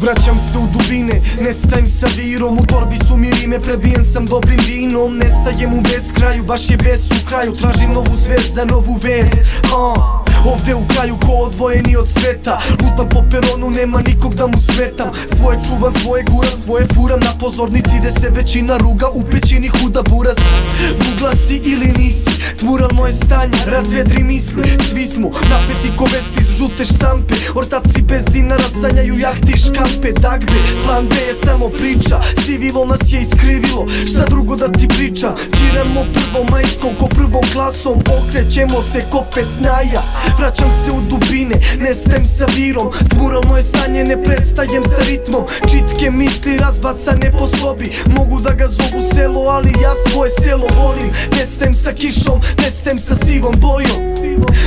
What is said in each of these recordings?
Vraćam se u dubine, nestajem sa virom. U torbi su mi rime, prebijen sam dobrim vinom. Nestajem u beskraju, baš je bes u kraju. Tražim novu zvest za novu vest. Ovde u kraju ko odvojeni od sveta. Lutam po peronu, nema nikog da mu smetam. Svoje čuvam, svoje guram, svoje furam. Na pozornici gde se većina ruga, u pećini huda buraz. Vugla si ili nisi, tmural moje stanje, razvedri misli. Svi smo napeti ko vesti iz žute štampe. Ortaci bez dinara sanjaju jahti i škampe. Dagbe, plan B je samo priča. Sivilo nas je iskrivilo, šta drugo da ti pričam. Čiramo prvom majskom ko prvom klasom. Okrećemo se ko petnaja. Vraćam se u dubine, nestajem sa virom. Tmuralno je stanje, ne prestajem sa ritmom. Čitke misli razbacane po sobi. Mogu da ga zovu selo, ali ja svoje selo volim. Nestajem sa kišom, nestajem sa sivom bojom.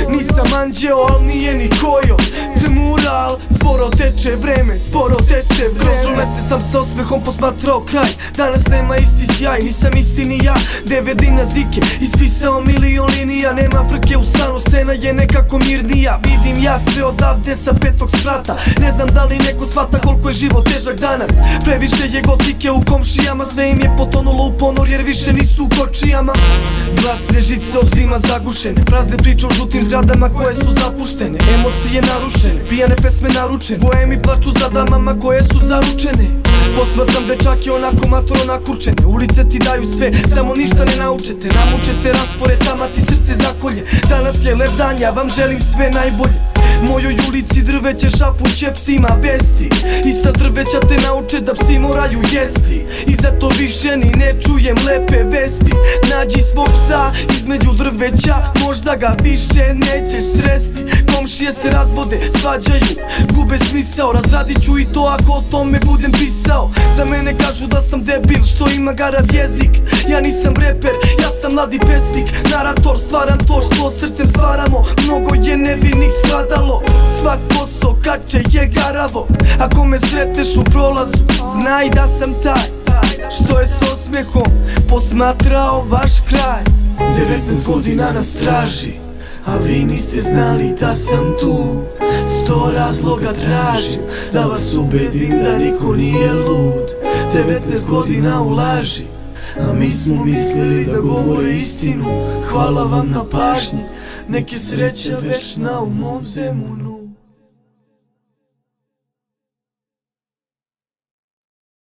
Nisam anđeo, al nije ni kojo. Tmural, sporo teče vreme, sporo teče vreme. Kroz rulete sam sa osmehom posmatrao kraj. Danas nema isti sjaj, nisam isti ni ja. 9 dinazike, ispisao milion linija. Nema frke u stanu, scena je nekako mirnija. Vidim ja sve odavde sa petog sprata. Ne znam da li neko shvata koliko je život težak danas. Previše je gotike u komšijama. Sve im je potonulo u ponor jer više nisu u kočijama. Glasne žice od dima zagušene, prazne priče o žutim zgradama koje su zapuštene. Emocije narušene, pijane pesme naručene. Boemi plaču za damama koje su zaručene. Posmatram dečake onako matoro nakurčene. Ulice ti daju sve, samo ništa ne naučete. Namučete raspored, tama ti srce zakolje. Danas je lep dan, ja vam želim sve najbolje. Mojoj ulici drveće šapuće psima vesti. Ista drveća te nauče da psi moraju jesti. I zato više ni ne čujem lepe vesti. Nađi svog psa između drveća, možda ga više nećeš sresti. Komšije se razvode, svađaju, gube smisao. Razradit ću i to ako o tome budem pisao. Za mene kažu da sam debil što ima garav jezik. Ja nisam reper, ja sam mladi pesnik. Narator, stvaram to što srcem stvaramo. Mnogo je nevinih stradalo. Svak posao kače je garavo. Ako me sretneš u prolazu, znaj da sam taj što je s osmehom posmatrao vaš kraj. 19 godina na straži, a vi niste znali da sam tu. 100 razloga tražim da vas ubedim da niko nije lud. 19 godina u laži, a mi smo mislili da govore istinu. Hvala vam na pažnji, nek je sreća večna u mom Zemunu.